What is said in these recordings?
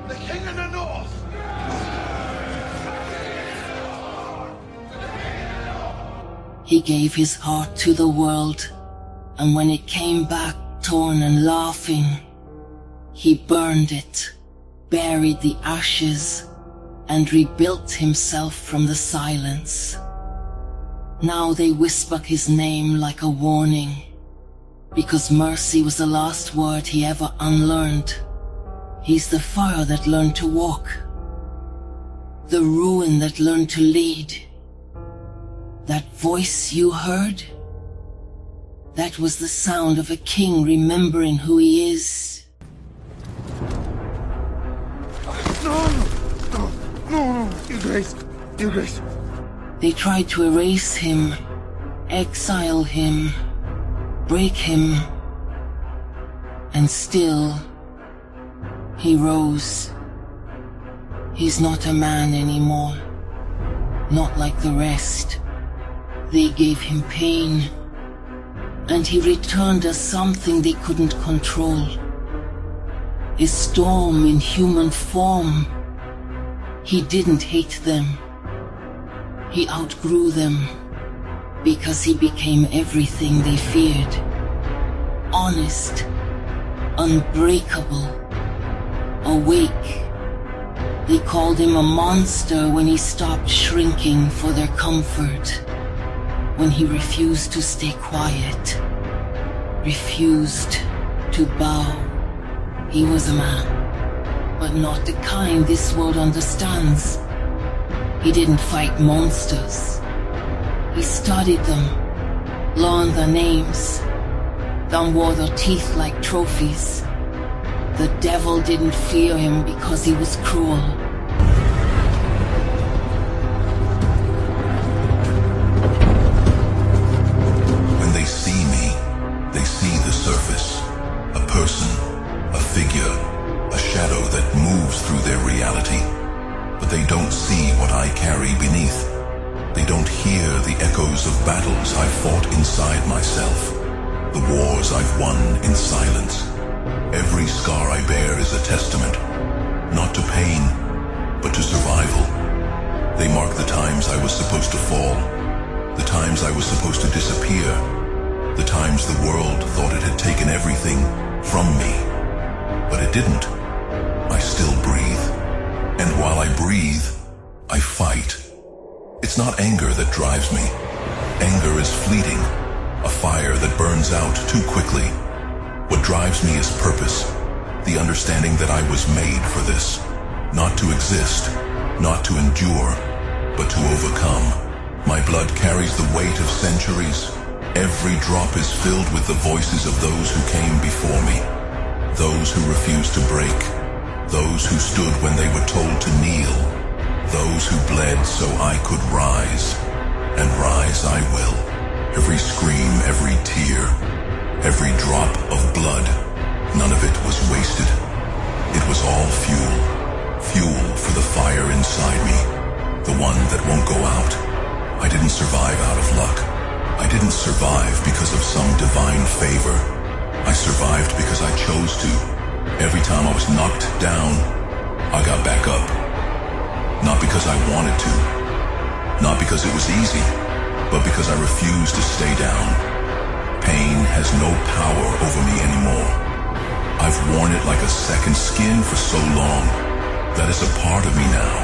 The king in the north! He gave his heart to the world, and when it came back torn and laughing, he burned it, buried the ashes, and rebuilt himself from the silence. Now they whisper his name like a warning, because mercy was the last word he ever unlearned. He's the fire that learned to walk, the ruin that learned to lead. That voice you heard? That was the sound of a king remembering who he is. No, Your Grace. They tried to erase him, exile him, break him, and still he rose. He's not a man anymore, not like the rest. They gave him pain, and he returned as something they couldn't control. A storm in human form. He didn't hate them. He outgrew them, because he became everything they feared. Honest, unbreakable, awake. They called him a monster when he stopped shrinking for their comfort. When he refused to stay quiet, refused to bow. He was a man, but not the kind this world understands. He didn't fight monsters. He studied them, learned their names, then wore their teeth like trophies. The devil didn't fear him because he was cruel. Through their reality, but they don't see what I carry beneath. They don't hear the echoes of battles I've fought inside myself, the wars I've won in silence. Every scar I bear is a testament, not to pain, but to survival. They mark the times I was supposed to fall, the times I was supposed to disappear, the times the world thought it had taken everything from me, but it didn't. I still breathe, and while I breathe, I fight. It's not anger that drives me. Anger is fleeting, a fire that burns out too quickly. What drives me is purpose, the understanding that I was made for this, not to exist, not to endure, but to overcome. My blood carries the weight of centuries. Every drop is filled with the voices of those who came before me, those who refused to break, those who stood when they were told to kneel, those who bled so I could rise, and rise I will. Every scream, every tear, every drop of blood, none of it was wasted. It was all fuel, fuel for the fire inside me, the one that won't go out. I didn't survive out of luck. I didn't survive because of some divine favor. I survived because I chose to. Every time I was knocked down, I got back up. Not because I wanted to, not because it was easy, but because I refused to stay down. Pain has no power over me anymore. I've worn it like a second skin for so long that it's a part of me now.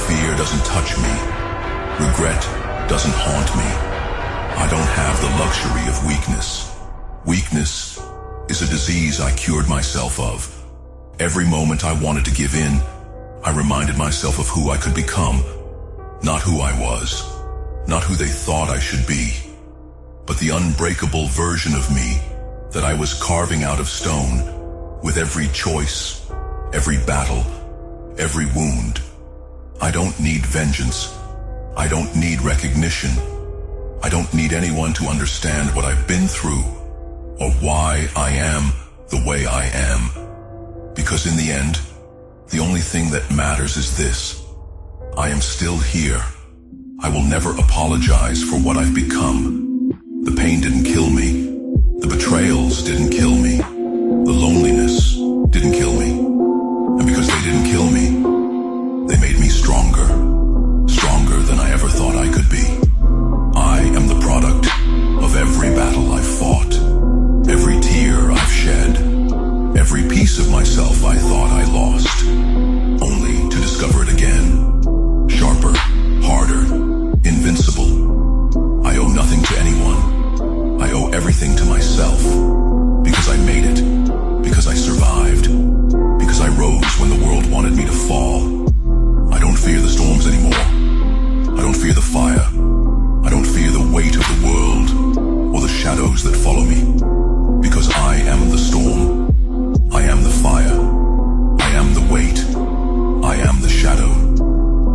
Fear doesn't touch me. Regret doesn't haunt me. I don't have the luxury of weakness. Weakness is a disease I cured myself of. Every moment I wanted to give in, I reminded myself of who I could become, not who I was, not who they thought I should be, but the unbreakable version of me that I was carving out of stone with every choice, every battle, every wound. I don't need vengeance. I don't need recognition. I don't need anyone to understand what I've been through or why I am the way I am. Because in the end, the only thing that matters is this. I am still here. I will never apologize for what I've become. The pain didn't kill me. The betrayals didn't kill me. The loneliness didn't kill me. And because they didn't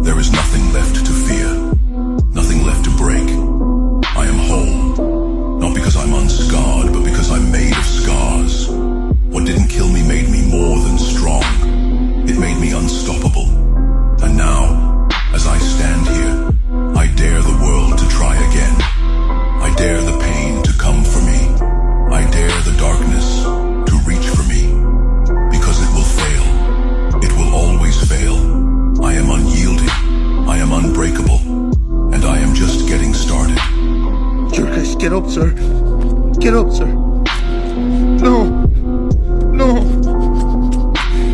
There is nothing left to fear, nothing left to break. I am whole, not because I'm unscarred, but because I'm made of scars. What didn't kill me made me more than strong. It made me unstoppable. And now, as I stand here, I dare the world to try again. I dare the pain to come for me. I dare the darkness to reach for me. Because it will fail. It will always fail. I am unyielding. I am unbreakable. And I am just getting started. You guys, get up, sir. Get up, sir. No. No.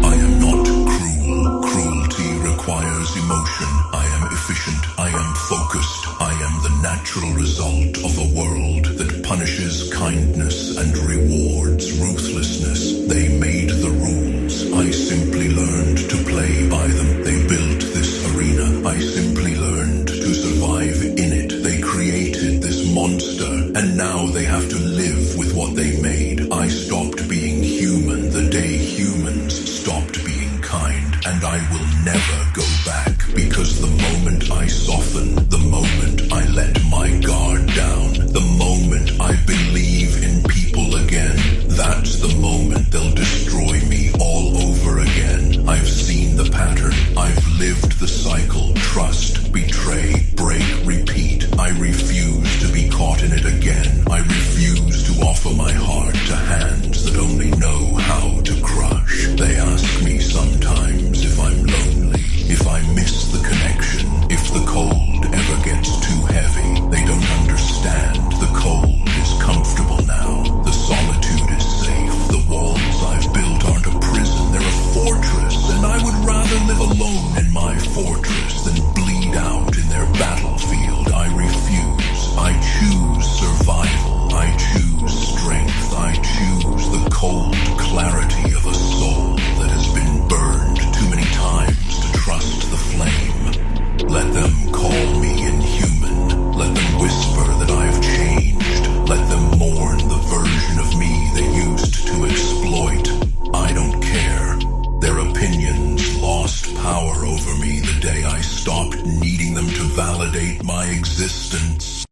I am not cruel. Cruelty requires emotion. I am efficient. I am focused. I am the natural result of a world that punishes kindness and rewards ruthlessness. They made the rules. I simply learned to play by them. They built this arena. I simply learned to survive in it. They created this monster, and now they have to live with what they made. I stopped being human the day humans stopped being kind, and I will never go back, because the moment I soften, the moment I let my guard down, the moment I believe in people again, that's the moment they'll destroy me all over again. I've seen the pattern, I've lived the cycle, trust, betray, break, repeat. I refuse to be caught in it again. I refuse to offer my heart to hands that only know how to crush. They ask me sometimes if I'm lonely, if I miss the connection, if the cold ever gets too heavy. They don't understand. The cold is comfortable now. The solitude is safe. The walls I've built aren't a prison, they're a fortress. And I would rather live alone in my fortress than bleed out in their battlefield. I refuse. I choose survival. I choose strength. I choose the cold clarity of a soul that has been burned too many times to trust the flame. Let them call me inhuman. Let them whisper that I've changed. Let them mourn the version of me they used to exploit. I don't care. Their opinions lost power over me the day I stopped needing them to validate my existence.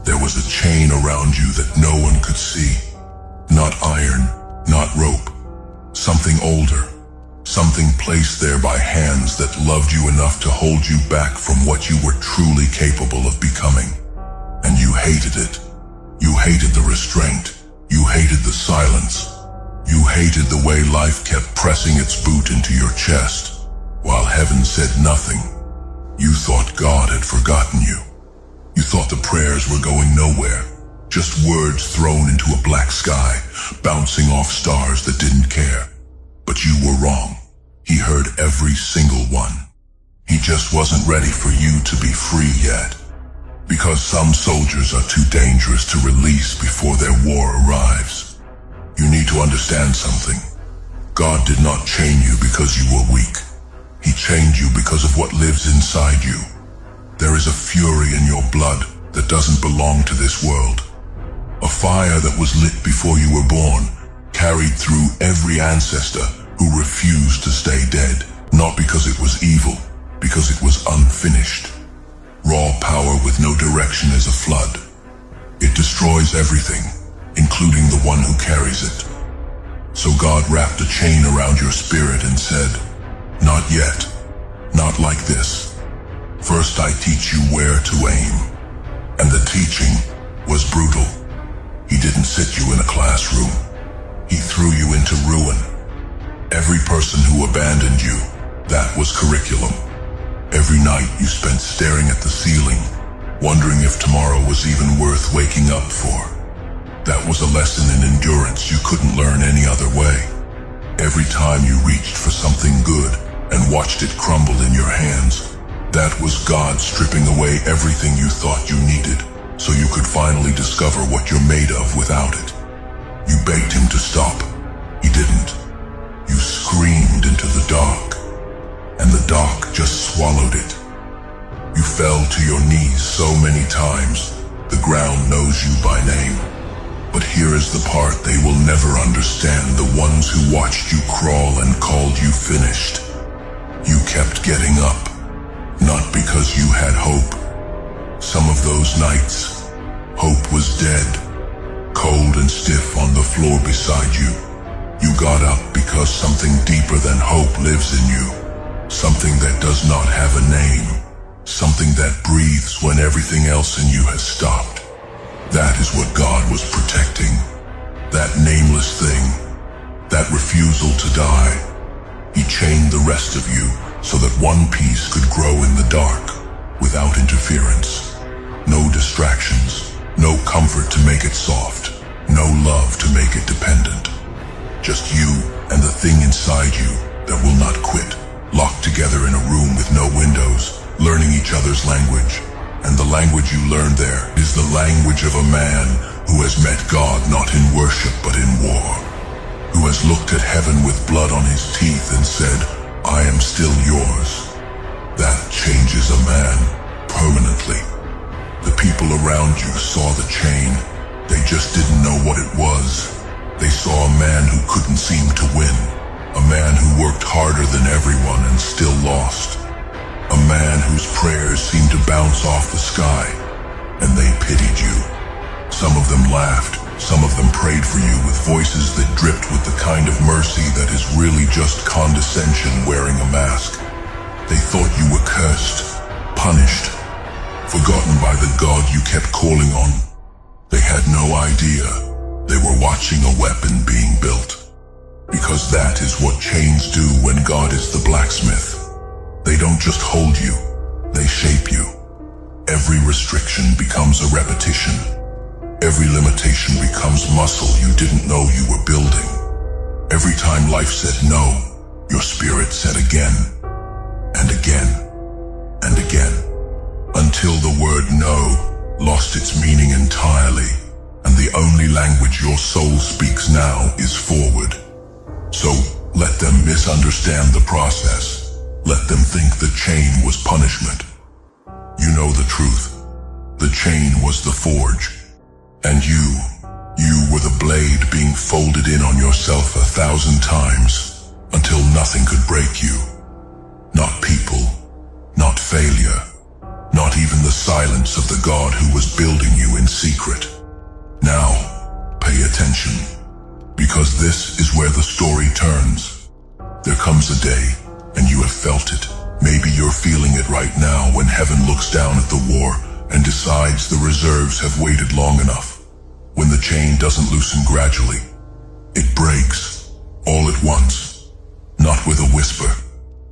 There was a chain around you that no one could see. Not iron, not rope. Something older. Something placed there by hands that loved you enough to hold you back from what you were truly capable of becoming. And you hated it. You hated the restraint. You hated the silence. You hated the way life kept pressing its boot into your chest, while heaven said nothing. You thought God had forgotten you. You thought the prayers were going nowhere, just words thrown into a black sky, bouncing off stars that didn't care. But you were wrong. He heard every single one. He just wasn't ready for you to be free yet. Because some soldiers are too dangerous to release before their war arrives. You need to understand something. God did not chain you because you were weak. He chained you because of what lives inside you. There is a fury in your blood that doesn't belong to this world. A fire that was lit before you were born, carried through every ancestor who refused to stay dead, not because it was evil, because it was unfinished. Raw power with no direction is a flood. It destroys everything, including the one who carries it. So God wrapped a chain around your spirit and said, "Not yet, not like this. First I teach you where to aim." And the teaching was brutal. He didn't sit you in a classroom. He threw you into ruin. Every person who abandoned you, that was curriculum. Every night you spent staring at the ceiling, wondering if tomorrow was even worth waking up for. That was a lesson in endurance you couldn't learn any other way. Every time you reached for something good and watched it crumble in your hands, that was God stripping away everything you thought you needed, so you could finally discover what you're made of without it. You begged him to stop. He didn't. You screamed into the dark, and the dark just swallowed it. You fell to your knees so many times, the ground knows you by name. But here is the part they will never understand, the ones who watched you crawl and called you finished. You kept getting up, not because you had hope. Some of those nights, hope was dead, cold and stiff on the floor beside you. You got up because something deeper than hope lives in you. Something that does not have a name. Something that breathes when everything else in you has stopped. That is what God was protecting. That nameless thing. That refusal to die. He chained the rest of you so that one piece could grow in the dark without interference. No distractions. No comfort to make it soft. No love to make it dependent. Just you and the thing inside you that will not quit. Locked together in a room with no windows, learning each other's language. And the language you learned there is the language of a man who has met God not in worship but in war. Who has looked at heaven with blood on his teeth and said, I am still yours. That changes a man permanently. The people around you saw the chain. They just didn't know what it was. They saw a man who couldn't seem to win. A man who worked harder than everyone and still lost. A man whose prayers seemed to bounce off the sky, and they pitied you. Some of them laughed, some of them prayed for you with voices that dripped with the kind of mercy that is really just condescension wearing a mask. They thought you were cursed, punished, forgotten by the God you kept calling on. They had no idea they were watching a weapon being built. Because that is what chains do when God is the blacksmith. They don't just hold you, they shape you. Every restriction becomes a repetition. Every limitation becomes muscle you didn't know you were building. Every time life said no, your spirit said again, and again, and again, until the word no lost its meaning entirely, and the only language your soul speaks now is forward. So let them misunderstand the process. Let them think the chain was punishment. You know the truth. The chain was the forge. And you were the blade being folded in on yourself 1,000 times until nothing could break you. Not people, not failure, not even the silence of the God who was building you in secret. Now, pay attention, because this is where the story turns. There comes a day, and you have felt it. Maybe you're feeling it right now when heaven looks down at the war and decides the reserves have waited long enough. When the chain doesn't loosen gradually, it breaks, all at once. Not with a whisper,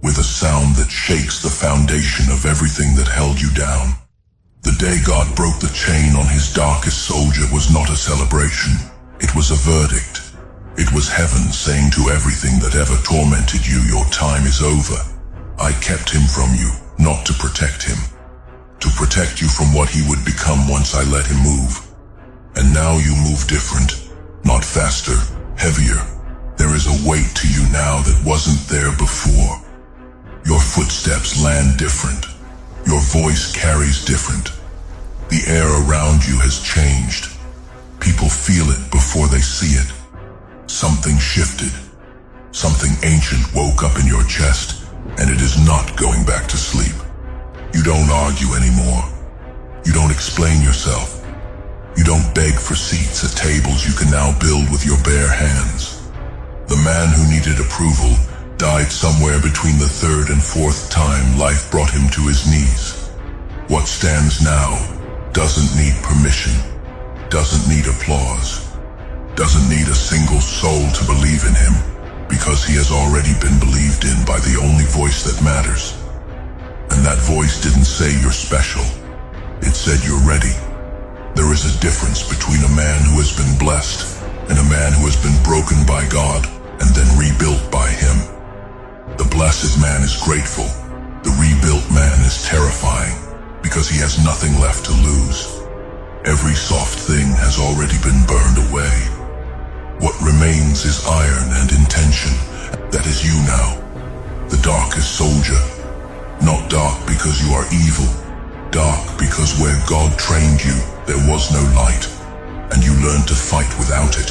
with a sound that shakes the foundation of everything that held you down. The day God broke the chain on his darkest soldier was not a celebration. It was a verdict. It was heaven saying to everything that ever tormented you, your time is over. I kept him from you, not to protect him. To protect you from what he would become once I let him move. And now you move different, not faster, heavier. There is a weight to you now that wasn't there before. Your footsteps land different. Your voice carries different. The air around you has changed. People feel it before they see it. Something shifted. Something ancient woke up in your chest, and it is not going back to sleep. You don't argue anymore. You don't explain yourself. You don't beg for seats at tables you can now build with your bare hands. The man who needed approval died somewhere between the third and fourth time life brought him to his knees. What stands now doesn't need permission, doesn't need applause, doesn't need a single soul to believe in him, because he has already been believed in by the only voice that matters. And that voice didn't say you're special. It said you're ready. There is a difference between a man who has been blessed and a man who has been broken by God and then rebuilt by him. The blessed man is grateful. The rebuilt man is terrifying because he has nothing left to lose. Every soft thing has already been burned away. What remains is iron and intention. That is you now, the darkest soldier. Not dark because you are evil. Dark because where God trained you, there was no light. and you learn to fight without it.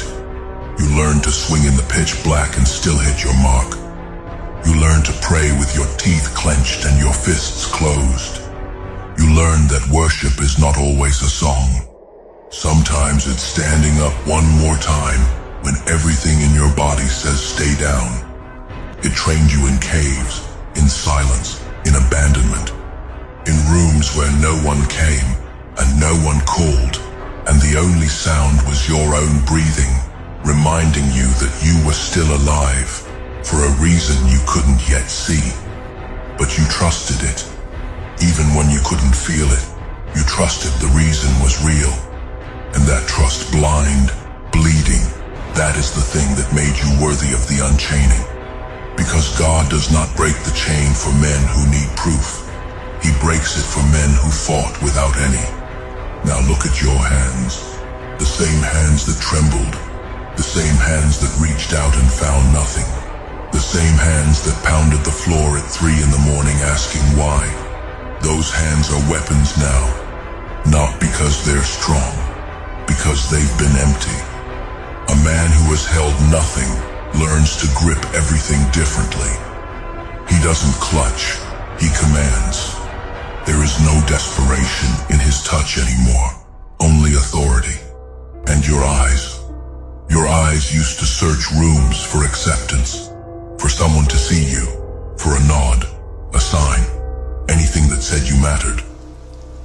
You learn to swing in the pitch black and still hit your mark. You learn to pray with your teeth clenched and your fists closed. You learn that worship is not always a song. Sometimes it's standing up one more time when everything in your body says stay down. It trained you in caves, in silence, in abandonment, in rooms where no one came and no one called, and the only sound was your own breathing, reminding you that you were still alive for a reason you couldn't yet see. But you trusted it. Even when you couldn't feel it, you trusted the reason was real. And that trust, blind, bleeding, that is the thing that made you worthy of the unchaining. Because God does not break the chain for men who need proof. He breaks it for men who fought without any. Now look at your hands. The same hands that trembled. The same hands that reached out and found nothing. The same hands that pounded the floor at 3 in the morning asking why. Those hands are weapons now. Not because they're strong, because they've been empty. A man who has held nothing learns to grip everything differently. He doesn't clutch, he commands. There is no desperation in his touch anymore, only authority. And your eyes. Your eyes used to search rooms for acceptance, for someone to see you, for a nod, a sign, anything that said you mattered.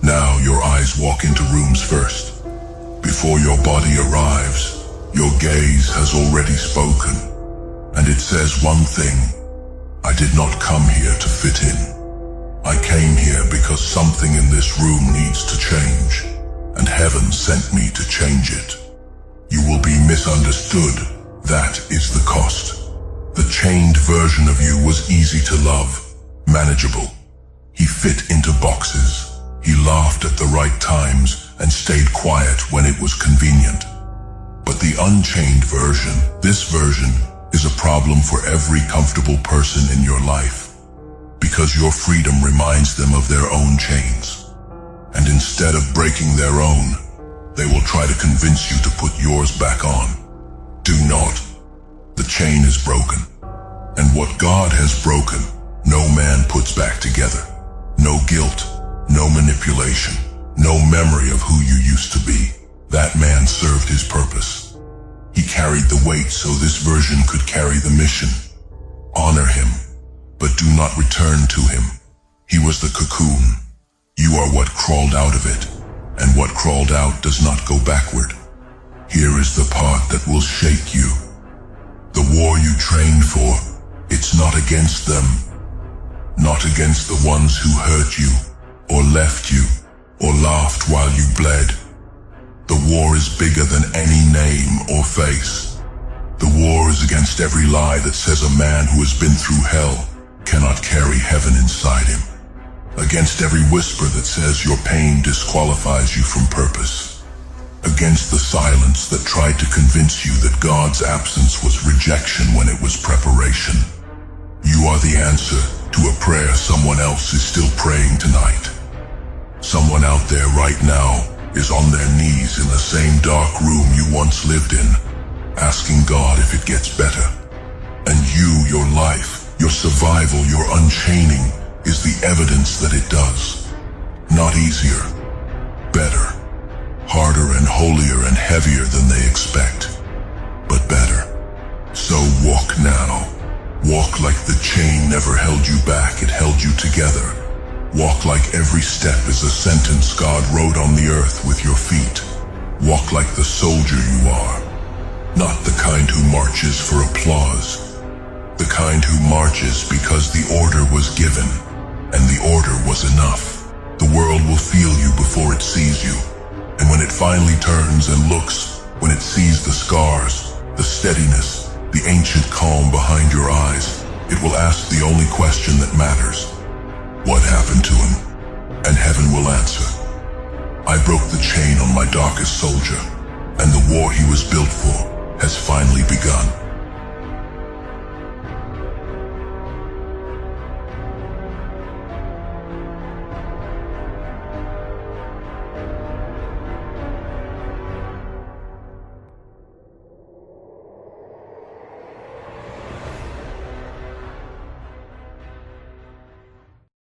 Now your eyes walk into rooms first. Before your body arrives, your gaze has already spoken, and it says one thing: I did not come here to fit in. I came here because something in this room needs to change, and heaven sent me to change it. You will be misunderstood. That is the cost. The chained version of you was easy to love, manageable. He fit into boxes. He laughed at the right times and stayed quiet when it was convenient. But the unchained version, this version, is a problem for every comfortable person in your life. Because your freedom reminds them of their own chains. And instead of breaking their own, they will try to convince you to put yours back on. Do not. The chain is broken. And what God has broken, no man puts back together. No guilt, no manipulation, no memory of who you used to be. That man served his purpose. He carried the weight so this version could carry the mission. Honor him, but do not return to him. He was the cocoon. You are what crawled out of it, and what crawled out does not go backward. Here is the part that will shake you. The war you trained for, it's not against them. Not against the ones who hurt you, or left you, or laughed while you bled. The war is bigger than any name or face. The war is against every lie that says a man who has been through hell cannot carry heaven inside him. Against every whisper that says your pain disqualifies you from purpose. Against the silence that tried to convince you that God's absence was rejection when it was preparation. You are the answer to a prayer someone else is still praying tonight. Someone out there right now is on their knees in the same dark room you once lived in, asking God if it gets better. And you, your life, your survival, your unchaining is the evidence that it does. Not easier, better, harder and holier and heavier than they expect, but better. So walk now. Walk like the chain never held you back, it held you together. Walk like every step is a sentence God wrote on the earth with your feet. Walk like the soldier you are. Not the kind who marches for applause. The kind who marches because the order was given, and the order was enough. The world will feel you before it sees you. And when it finally turns and looks, when it sees the scars, the steadiness, the ancient calm behind your eyes, it will ask the only question that matters. What happened to him? And heaven will answer. I broke the chain on my darkest soldier, and the war he was built for has finally begun.